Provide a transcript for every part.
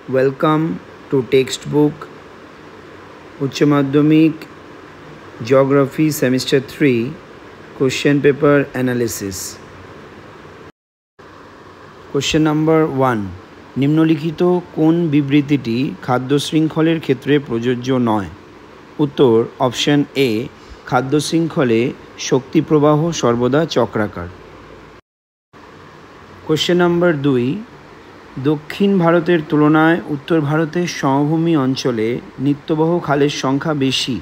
Welcome to textbook Uচ্চ মাধ্যমিক Geography Semester 3 Question Paper Analysis. Question number 1. নিম্নলিখিত কোন বিবৃতিটি খাদ্য শৃঙ্খলের ক্ষেত্রে প্রযোজ্য নয়? উত্তর অপশন এ, খাদ্য শৃঙ্খলে শক্তি প্রবাহ সর্বদা চক্রাকার। Question number 2. দক্ষিণ ভারতের তুলনায় উত্তর ভারতের সমভূমি অঞ্চলে নিত্যবহ খালের সংখ্যা বেশি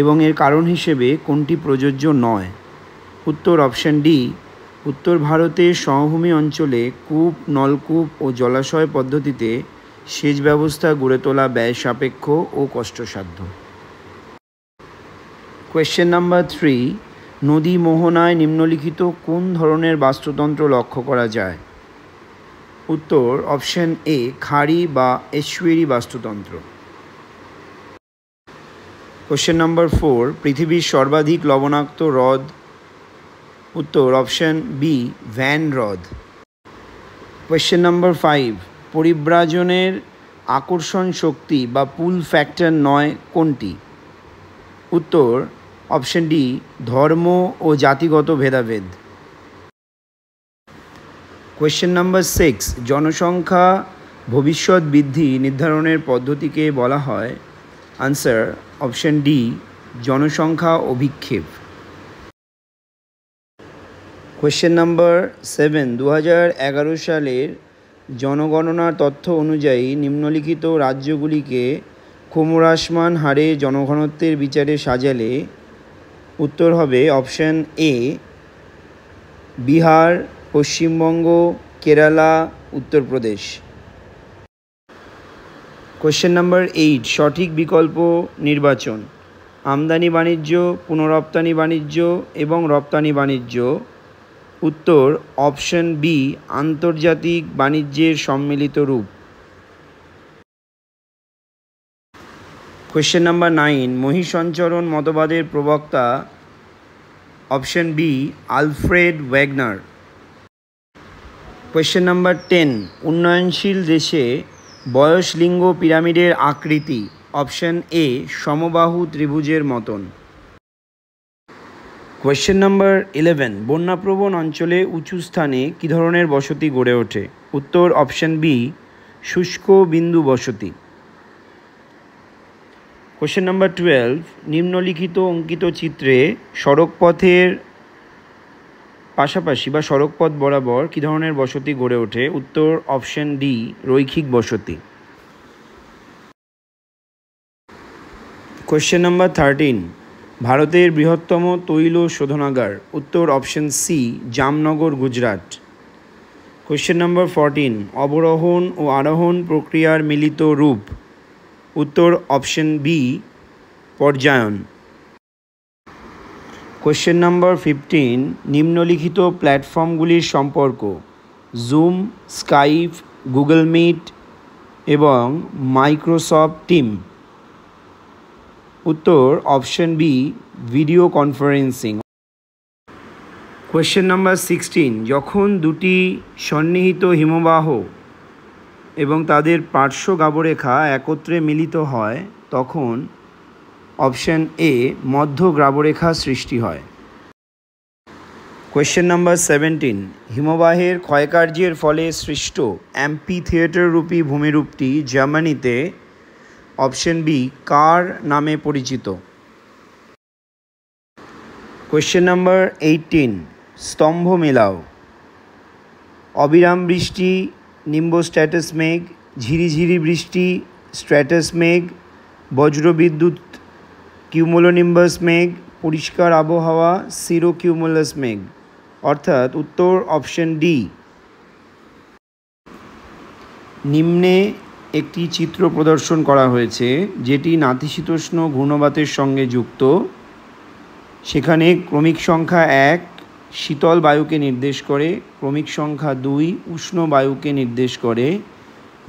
এবং এর কারণ হিসেবে কোনটি প্রযোজ্য নয়? উত্তর অপশন ডি, উত্তর ভারতের সমভূমি অঞ্চলে কূপ, নলকূপ ও জলাশয় পদ্ধতিতে সেচ ব্যবস্থা গড়ে তোলা ব্যয় সাপেক্ষ ও কষ্টসাধ্য। Question number 3. নদী মোহনায় নিম্নলিখিত কোন ধরনের বাস্তুতন্ত্র লক্ষ্য করা যায়? উত্তর অপশন এ, খাড়ি বা এস্চুয়ারি বাস্তুতন্ত্র। Question number 4. পৃথিবীর সর্বাধিক লবণাক্ত হ্রদ? উত্তর অপশন বি, ভ্যান হ্রদ। Question number 5. পরিব্রাজনের আকর্ষণ শক্তি বা পুল ফ্যাক্টর নয় কোনটি? উত্তর অপশন ডি, ধর্ম ও জাতিগত ভেদাভেদ। Question number 6. জনসংখ্যা ভবিষ্যৎ বৃদ্ধি নির্ধারণের পদ্ধতিকে বলা হয়? আনসার অপশন ডি, জনসংখ্যা অভিক্ষেপ। Question number 7. 2011 সালের জনগণনার তথ্য অনুযায়ী নিম্নলিখিত রাজ্যগুলিকে ক্রমহ্রাসমান হারে জনঘনত্বের বিচারে সাজালে উত্তর হবে option A, Bihar, Paschimbanga, Kerala, Uttar Pradesh. Question number 8. সঠিক বিকল্প নির্বাচন: আমদানি বাণিজ্য, পুনরপ্তানি বাণিজ্য এবং রপ্তানি বাণিজ্য। উত্তর অপশন বি, আন্তর্জাতিক বাণিজ্যের সম্মিলিত রূপ। Question number 9. মহিষসঞ্চরণ মতবাদের প্রবক্তা? Option B, Alfred Wagner. Question number 10. উন্নয়নশীল দেশে বয়স লিঙ্গ পিরামিডের আকৃতি? অপশন এ, সমবাহু ত্রিভুজের মতন। Question number 11. বন্যাপ্রবণ অঞ্চলে উঁচু স্থানে কী ধরনের বসতি গড়ে ওঠে? উত্তর অপশন বি, শুষ্ক বিন্দু বসতি। Question number 12. নিম্নলিখিত অঙ্কিত চিত্রে সড়কপথের পাশাপাশি বা সড়কপথ বরাবর কী ধরনের বসতি গড়ে ওঠে? উত্তর অপশন ডি, রৈখিক বসতি। Question number 13. ভারতের বৃহত্তম তৈল শোধনাগার? উত্তর option C, Jamnagar, Gujarat. Question number 14. অবরোহণ ও আরোহণ প্রক্রিয়ার মিলিত রূপ? উত্তর অপশন বি, পর্যায়ন। Question number 15. নিম্নলিখিত প্ল্যাটফর্মগুলির সম্পর্ক: জুম, স্কাইপ, গুগল মিট এবং মাইক্রোসফট টিম। উত্তর option B, video conferencing. Question number 16. যখন দুটি সন্নিহিত হিমবাহ এবং তাদের পার্শ্ব গ্রাবরেখা একত্রে মিলিত হয় তখন অপশন এ, মধ্য গ্রাবরেখা সৃষ্টি হয়। Question number 17. হিমবাহের ক্ষয়কার্যের ফলে সৃষ্ট অ্যাম্পি থিয়েটার রূপী ভূমিরূপটি জার্মানিতে অপশন বি, কার নামে পরিচিত? Question number 18. স্তম্ভ মেলাও: অবিরাম বৃষ্টি, নিম্বোস্ট্র্যাটাস মেঘ, ঝিরিঝিরি বৃষ্টি, স্ট্র্যাটাস মেঘ, বজ্রবিদ্যুৎ, কিউমুলোনিম্বাস মেঘ, পরিষ্কার আবহাওয়া, সিরোকিউমুলাস মেঘ। অর্থাৎ উত্তর অপশন ডি। নিম্নে একটি চিত্র প্রদর্শন করা হয়েছে যেটি নাতিশীতোষ্ণ ঘূর্ণবাতের সঙ্গে যুক্ত। সেখানে ক্রমিক সংখ্যা 1 শীতল বায়ুকে নির্দেশ করে, ক্রমিক সংখ্যা 2 উষ্ণ বায়ুকে নির্দেশ করে,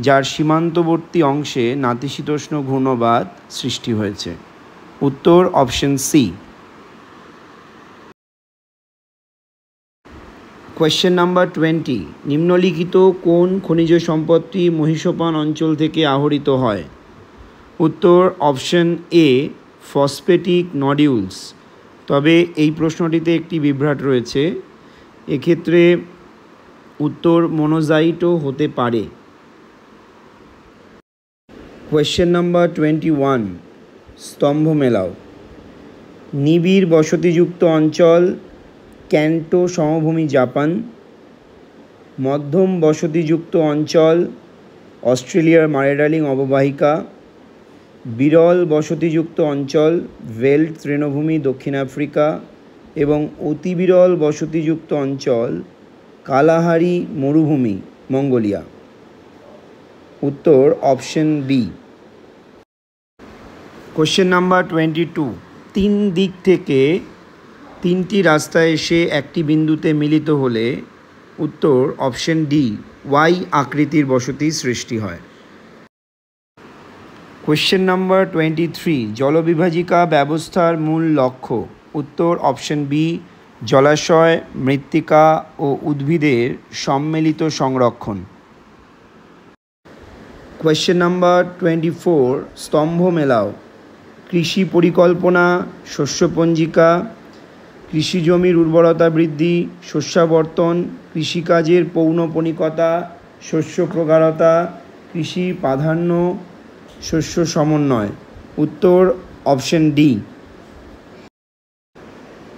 যার সীমান্তবর্তী অংশে নাতিশীতোষ্ণ ঘূর্ণবাত সৃষ্টি হয়েছে। উত্তর অপশন সি। কোয়েশ্চেন নাম্বার 20, নিম্নলিখিত কোন খনিজ সম্পদটি মহীসোপান অঞ্চল থেকে আহরিত হয়? উত্তর অপশন এ ফসফেটিক নডিউলস। তবে এই প্রশ্নটিতে একটি বিভ্রাট রয়েছে, এক্ষেত্রে উত্তর মোনোজাইটও হতে পারে। কোয়েশ্চেন নাম্বার 21, স্তম্ভ মেলাও। নিবিড় বসতিযুক্ত অঞ্চল ক্যান্টো সমভূমি জাপান, মধ্যম বসতিযুক্ত অঞ্চল অস্ট্রেলিয়ার মারেডার্লিং অববাহিকা, বিরল বসতিযুক্ত অঞ্চল ভেল্ট তৃণভূমি দক্ষিণ আফ্রিকা এবং অতি বিরল বসতিযুক্ত অঞ্চল কালাহারি মরুভূমি মঙ্গোলিয়া। উত্তর অপশন বি। কোশ্চেন নাম্বার 22, তিন দিক থেকে তিনটি রাস্তা এসে একটি বিন্দুতে মিলিত হলে উত্তর অপশন ডি ওয়াই আকৃতির বসতি সৃষ্টি হয়। কোশ্চেন নাম্বার 23, জলবিভাজিকা ব্যবস্থার মূল লক্ষ্য। উত্তর অপশন বি জলাশয়, মৃত্তিকা ও উদ্ভিদের সম্মিলিত সংরক্ষণ। কোয়েশ্চেন নাম্বার 24, স্তম্ভ মেলাও। কৃষি পরিকল্পনা, শস্য পঞ্জিকা, কৃষি জমির উর্বরতা বৃদ্ধি, শস্যাবর্তন, কৃষিকাজের পৌনঃপুনিকতা, শস্য প্রগাঢ়তা, কৃষি প্রাধান্য, শস্য সমন্বয়। উত্তর অপশন ডি।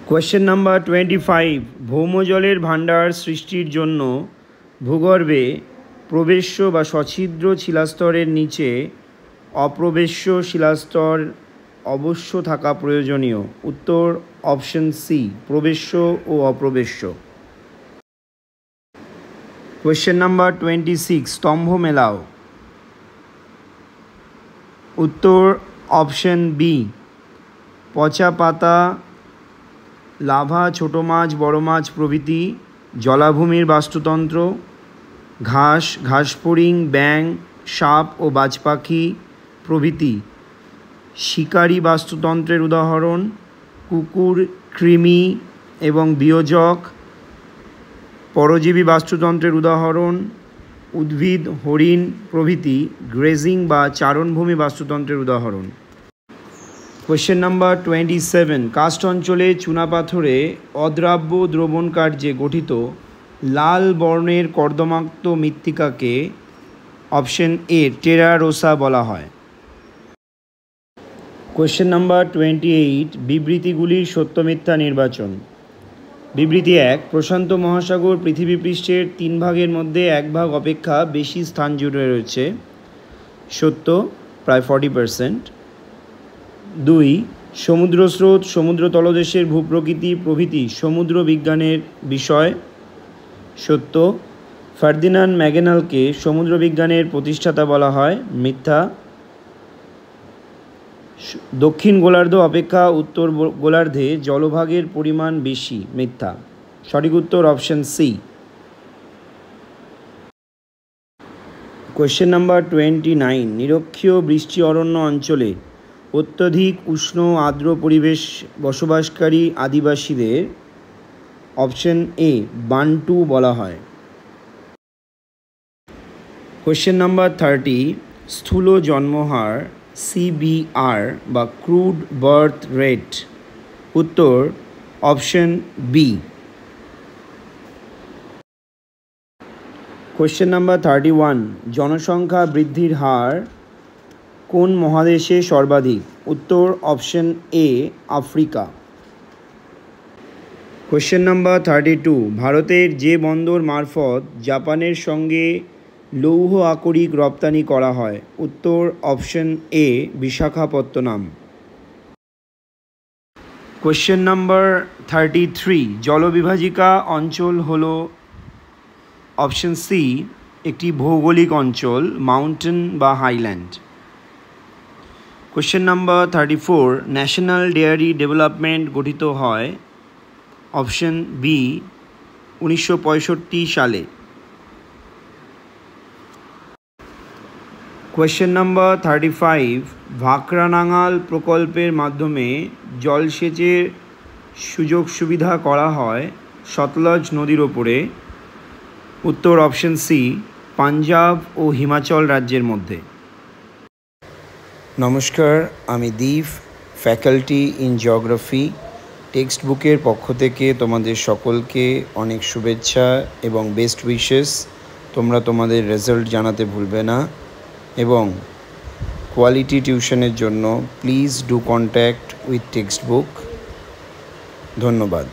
কোয়েশ্চেন নাম্বার 25, ভৌমজলের ভাণ্ডার সৃষ্টির জন্য ভূগর্ভে প্রবেশ্য বা সছিদ্র শিলাস্তরের নিচে অপ্রবেশ্য শিলাস্তর অবশ্য থাকা প্রয়োজনীয়। উত্তর অপশন সি প্রবেশ্য ও অপ্রবেশ্য। কোয়েশ্চেন নাম্বার 26, স্তম্ভ মেলাও। উত্তর অপশন বি পচা পাতা, লাভা, ছোট মাছ, বড় মাছ প্রভৃতি, জলাভূমির বাস্তুতন্ত্র, ঘাস, ঘাসফড়িং, ব্যাঙ, সাপ ও বাজপাখি প্রভৃতি শিকারী বাস্তুতন্ত্রের উদাহরণ, কুকুর, কৃমি এবং বিয়োজক পরজীবী বাস্তুতন্ত্রের উদাহরণ, উদ্ভিদ, হরিণ প্রভৃতি গ্রেজিং বা চারণভূমি বাস্তুতন্ত্রের উদাহরণ। কোয়েশ্চেন নাম্বার 27, কাস্ট অঞ্চলে চুনাপাথরে অদ্রাব্য দ্রবণ কার্যে গঠিত লাল বর্ণের কর্দমাক্ত মৃত্তিকাকে অপশন এ টেরা রোসা বলা হয়। কোয়েশ্চেন নাম্বার 28, বিবৃতিগুলির সত্য মিথ্যা নির্বাচন। বিবৃতি 1, প্রশান্ত মহাসাগর পৃথিবী পৃষ্ঠের 3 ভাগের মধ্যে 1 ভাগ অপেক্ষা বেশি স্থান জুড়ে রয়েছে। সত্য, প্রায় 40%। 2, সমুদ্র স্রোত, সমুদ্র তলদেশের ভূপ্রকৃতি প্রভৃতি সমুদ্র বিজ্ঞানের বিষয়। সত্য, ফার্দিনান্ড ম্যাগেলানকে সমুদ্র বিজ্ঞানের প্রতিষ্ঠাতা বলা হয়। মিথ্যা, দক্ষিণ গোলার্ধ অপেক্ষা উত্তর গোলার্ধে জলভাগের পরিমাণ বেশি। মিথ্যা। সঠিক উত্তর অপশন সি। কোয়েশ্চেন নাম্বার 29, নিরক্ষীয় বৃষ্টি অরণ্য অঞ্চলে অত্যধিক উষ্ণ আর্দ্র পরিবেশ বসবাসকারী আদিবাসীদের অপশন এ বান্টু বলা হয়। কোয়েশ্চেন নাম্বার 30, স্থূল জন্মহার সিবিআর বা ক্রুড বার্থ রেট। উত্তর অপশন বি। কোয়েশ্চেন নাম্বার 31, জনসংখ্যা বৃদ্ধির হার কোন মহাদেশে সর্বাধিক? উত্তর option A Africa. Question number 32, ভারতের যে বন্দর মারফত জাপানের সঙ্গে লৌহ আকরিক রপ্তানি করা হয়? উত্তর option A Visakhapatnam. Question number 33, জলবিভাজিকা অঞ্চল হল অপশন সি একটি ভৌগোলিক অঞ্চল, মাউন্টেন বা highland. Question number 34, national dairy development গঠিত হয় অপশন বি 1965 সালে। কোয়েশ্চেন নাম্বার 35, ভাকরানাঙ্গাল প্রকল্পের মাধ্যমে জলসেচের সুযোগ সুবিধা করা হয় সতলজ নদীর ওপরে। উত্তর অপশন সি, পাঞ্জাব ও হিমাচল রাজ্যের মধ্যে। নমস্কার, আমি দীপ, ফ্যাকাল্টি ইন জিওগ্রাফি। টেক্সট বুকের পক্ষ থেকে তোমাদের সকলকে অনেক শুভেচ্ছা এবং বেস্ট উইশেস। তোমরা তোমাদের রেজাল্ট জানাতে ভুলবে না, এবং কোয়ালিটি টিউশনের জন্য please do contact with text book. ধন্যবাদ।